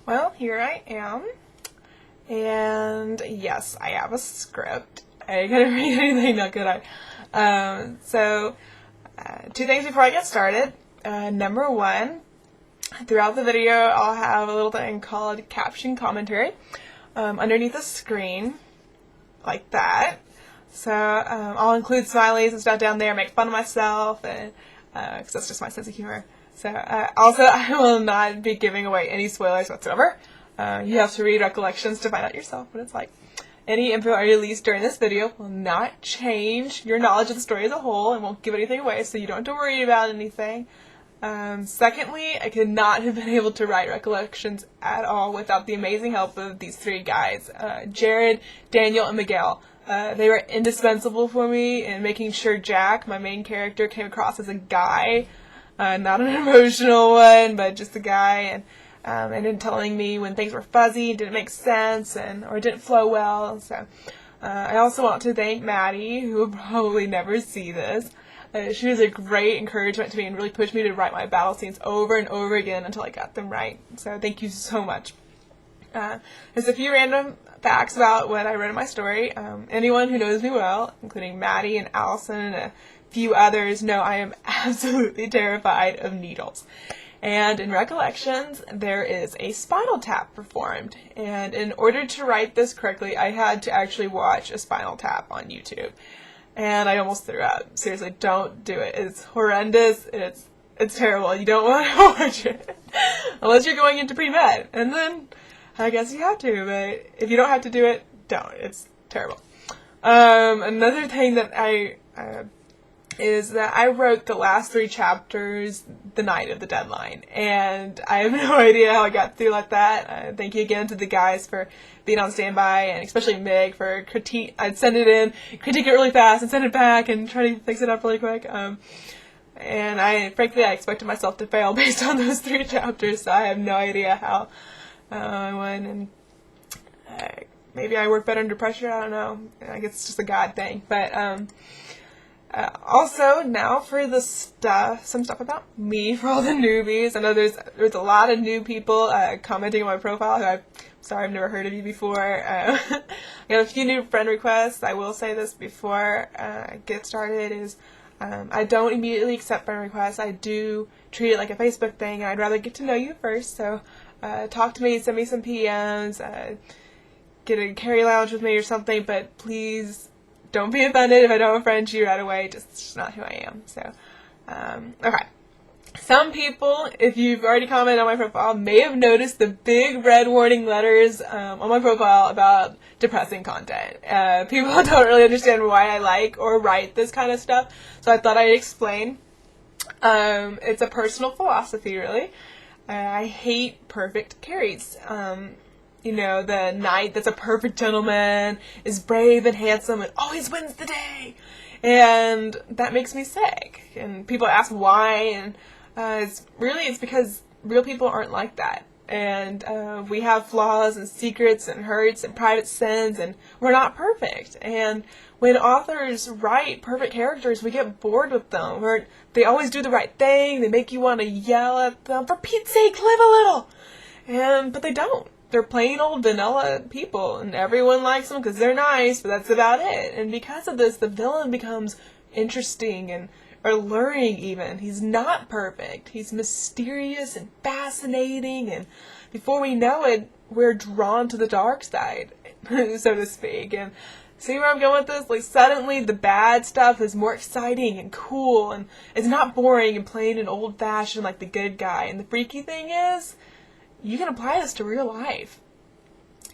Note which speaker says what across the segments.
Speaker 1: Well, here I am, and yes, I have a script. I gotta read anything, not could I? Two things before I get started. Number one, throughout the video, I'll have a little thing called caption commentary underneath the screen, like that. So I'll include smileys and stuff down there, make fun of myself, and because that's just my sense of humor. So also, I will not be giving away any spoilers whatsoever. You have to read Recollections to find out yourself what it's like. Any info I release during this video will not change your knowledge of the story as a whole and won't give anything away, so you don't have to worry about anything. Secondly, I could not have been able to write Recollections at all without the amazing help of these three guys, Jared, Daniel, and Miguel. They were indispensable for me in making sure Jack, my main character, came across as a guy, not an emotional one, but just a guy, and in telling me when things were fuzzy, didn't make sense, or didn't flow well. So I also want to thank Maddie, who will probably never see this. She was a great encouragement to me and really pushed me to write my battle scenes over and over again until I got them right. So thank you so much. There's a few random facts about what I wrote in my story. Anyone who knows me well, including Maddie and Allison and a few others, know I am absolutely terrified of needles. And in Recollections, there is a spinal tap performed. And in order to write this correctly, I had to actually watch a spinal tap on YouTube. And I almost threw up. Seriously, don't do it. It's horrendous. It's terrible. You don't want to watch it. Unless you're going into pre-med. And then I guess you have to, but if you don't have to do it, don't. It's terrible. Another thing that is that I wrote the last 3 chapters the night of the deadline, and I have no idea how I got through like that. Thank you again to the guys for being on standby, and especially Meg for critique. I'd send it in, critique it really fast, and send it back, and try to fix it up really quick. And frankly, I expected myself to fail based on those 3 chapters, so I have no idea how I went, and maybe I work better under pressure, I don't know. I guess it's just a God thing, but also, now for the some stuff about me for all the newbies. I know there's a lot of new people commenting on my profile who I've never heard of you before. I got a few new friend requests. I will say this before I get started is I don't immediately accept friend requests. I do treat it like a Facebook thing, and I'd rather get to know you first. So talk to me, send me some PMs, get a carry lounge with me or something, but please don't be offended if I don't friend you right away. It's just not who I am. So, okay. Some people, if you've already commented on my profile, may have noticed the big red warning letters on my profile about depressing content. People don't really understand why I like or write this kind of stuff, so I thought I'd explain. It's a personal philosophy, really. I hate perfect carries. You know, the knight that's a perfect gentleman, is brave and handsome, and always wins the day. And that makes me sick. And people ask why, and it's because real people aren't like that. And we have flaws and secrets and hurts and private sins, and we're not perfect. And when authors write perfect characters, we get bored with them. They always do the right thing, they make you want to yell at them, for Pete's sake, live a little! But they don't. They're plain old vanilla people, and everyone likes them because they're nice, but that's about it. And because of this, the villain becomes interesting and alluring even. He's not perfect. He's mysterious and fascinating, and before we know it, we're drawn to the dark side, so to speak. And see where I'm going with this? Like, suddenly the bad stuff is more exciting and cool, and it's not boring and plain and old-fashioned like the good guy. And the freaky thing is, you can apply this to real life.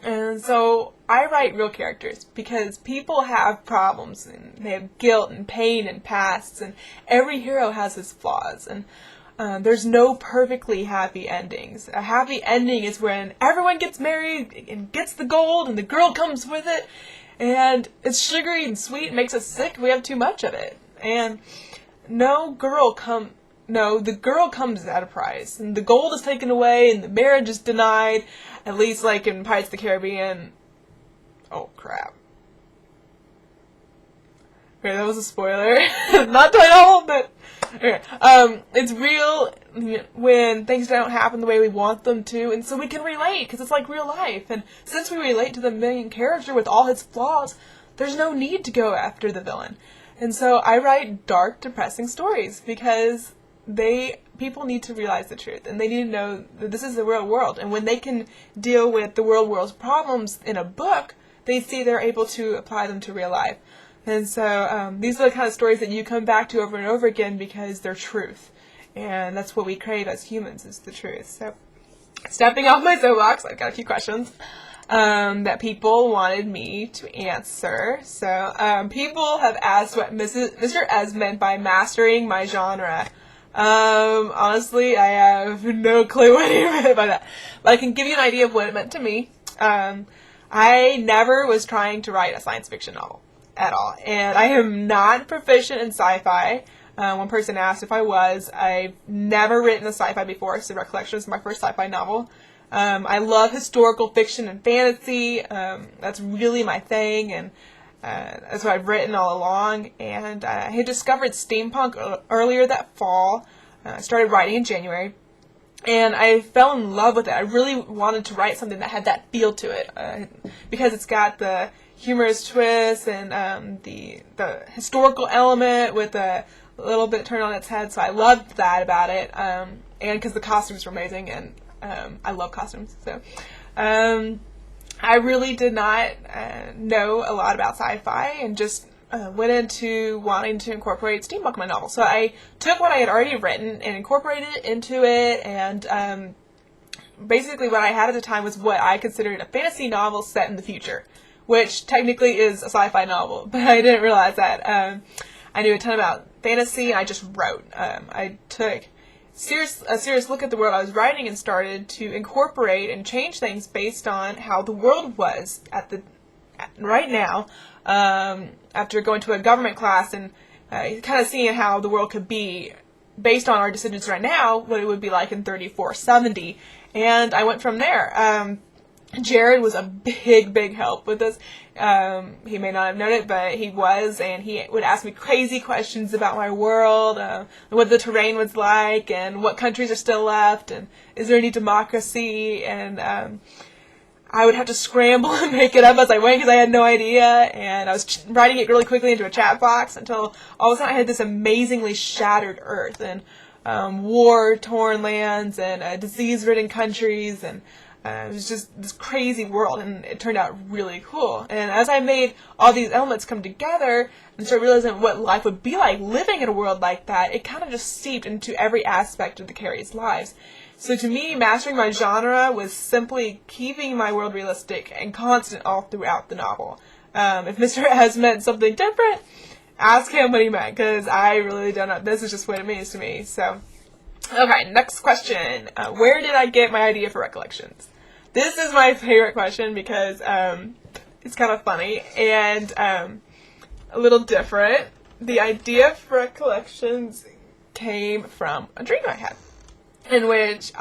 Speaker 1: And so I write real characters because people have problems, and they have guilt and pain and pasts, and every hero has his flaws, and there's no perfectly happy endings. A happy ending is when everyone gets married and gets the gold and the girl comes with it, and it's sugary and sweet and makes us sick. We have too much of it. And the girl comes at a price, and the gold is taken away, and the marriage is denied, at least like in Pirates of the Caribbean. Oh, crap. Okay, that was a spoiler. Not telling all, but okay. It's real when things don't happen the way we want them to, and so we can relate because it's like real life. And since we relate to the main character with all his flaws, there's no need to go after the villain. And so I write dark, depressing stories because people need to realize the truth, and they need to know that this is the real world. And when they can deal with the world's problems in a book, they see they're able to apply them to real life. And so these are the kind of stories that you come back to over and over again because they're truth. And that's what we crave as humans, is the truth. So stepping off my soapbox, I've got a few questions that people wanted me to answer. So people have asked what Mr. Ez meant by mastering my genre. Honestly, I have no clue what he meant by that. But I can give you an idea of what it meant to me. I never was trying to write a science fiction novel at all. And I am not proficient in sci-fi. One person asked if I was. I've never written a sci-fi before, so Recollection is my first sci-fi novel. I love historical fiction and fantasy. That's really my thing, and that's what I've written all along. And I had discovered steampunk earlier that fall. I started writing in January, and I fell in love with it. I really wanted to write something that had that feel to it, because it's got the humorous twist and the historical element with a little bit turned on its head. So I loved that about it, and because the costumes were amazing, and I love costumes. So I really did not know a lot about sci-fi, and just went into wanting to incorporate steampunk in my novel. So I took what I had already written and incorporated it into it, and basically what I had at the time was what I considered a fantasy novel set in the future, which technically is a sci-fi novel, but I didn't realize that. I knew a ton about fantasy, and I just wrote. I took a serious look at the world I was writing and started to incorporate and change things based on how the world was right now, after going to a government class and kind of seeing how the world could be based on our decisions right now, what it would be like in 3470, and I went from there. Jared was a big help with this. He may not have known it, but he was, and he would ask me crazy questions about my world, what the terrain was like, and what countries are still left, and is there any democracy, and I would have to scramble and make it up as I went because I had no idea, and I was writing it really quickly into a chat box until all of a sudden I had this amazingly shattered Earth, and war-torn lands, and disease-ridden countries, and it was just this crazy world, and it turned out really cool. And as I made all these elements come together and started realizing what life would be like living in a world like that, it kind of just seeped into every aspect of the Carries' lives. So to me, mastering my genre was simply keeping my world realistic and constant all throughout the novel. If Mr. Ez meant something different, ask him what he meant, because I really don't know. This is just what it means to me. So, okay, next question. Where did I get my idea for Recollections? This is my favorite question because it's kind of funny and a little different. The idea for Recollections came from a dream I had, in which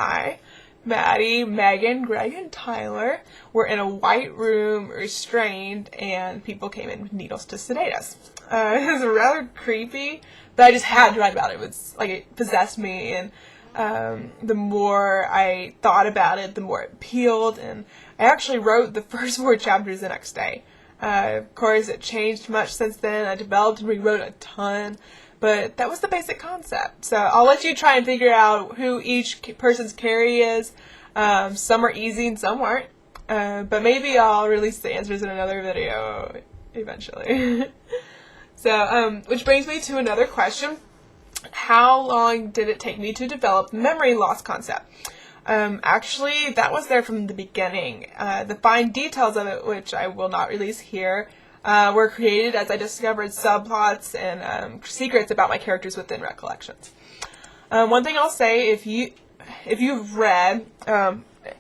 Speaker 1: Maddie, Megan, Greg, and Tyler were in a white room, restrained, and people came in with needles to sedate us. It was rather creepy, but I just had to write about it. It was like it possessed me, and the more I thought about it, the more it appealed, and I actually wrote the first 4 chapters the next day. Of course, it changed much since then. I developed and rewrote a ton, but that was the basic concept. So I'll let you try and figure out who each person's Carrie is. Some are easy and some aren't, but maybe I'll release the answers in another video eventually. So, which brings me to another question. How long did it take me to develop the memory loss concept? Actually, that was there from the beginning. The fine details of it, which I will not release here, were created as I discovered subplots and secrets about my characters within Recollections. One thing I'll say, if you've read,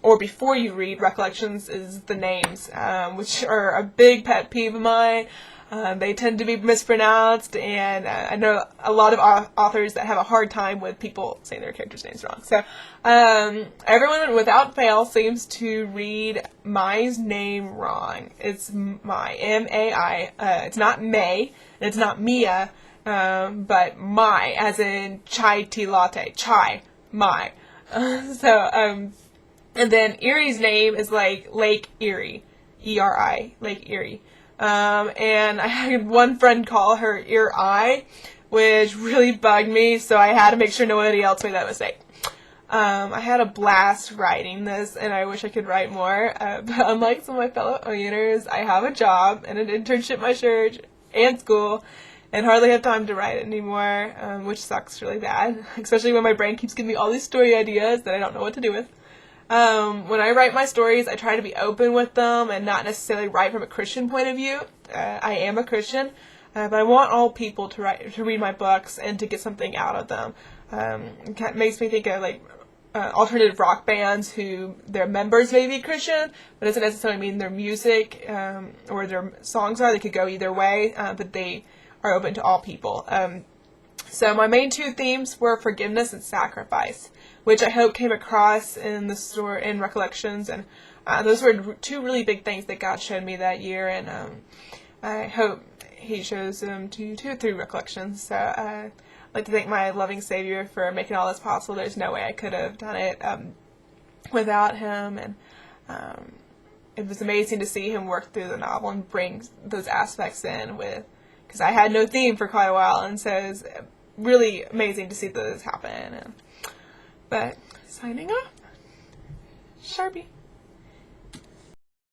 Speaker 1: or before you read Recollections, is the names, which are a big pet peeve of mine. They tend to be mispronounced, and I know a lot of authors that have a hard time with people saying their characters' names wrong. So everyone, without fail, seems to read Mai's name wrong. It's Mai, M-A-I. It's not May, and it's not Mia, but Mai, as in chai tea latte. Chai, Mai. And then Erie's name is like Lake Erie. E-R-I, Lake Erie. And I had one friend call her Ear Eye, which really bugged me, so I had to make sure nobody else made that mistake. I had a blast writing this, and I wish I could write more, but unlike some of my fellow Oyaners, I have a job and an internship at my church and school, and hardly have time to write anymore, which sucks really bad, especially when my brain keeps giving me all these story ideas that I don't know what to do with. When I write my stories, I try to be open with them and not necessarily write from a Christian point of view. I am a Christian, but I want all people to read my books and to get something out of them. It kind of makes me think of like alternative rock bands who their members may be Christian, but doesn't necessarily mean their music or their songs are. They could go either way, but they are open to all people. So my main two themes were forgiveness and sacrifice, which I hope came across in the story in Recollections, and those were two really big things that God showed me that year, and I hope He shows them to you too through Recollections. So I'd like to thank my loving Savior for making all this possible. There's no way I could have done it without Him, and it was amazing to see Him work through the novel and bring those aspects in because I had no theme for quite a while, and so it was really amazing to see this happen. But signing off, Sharpie.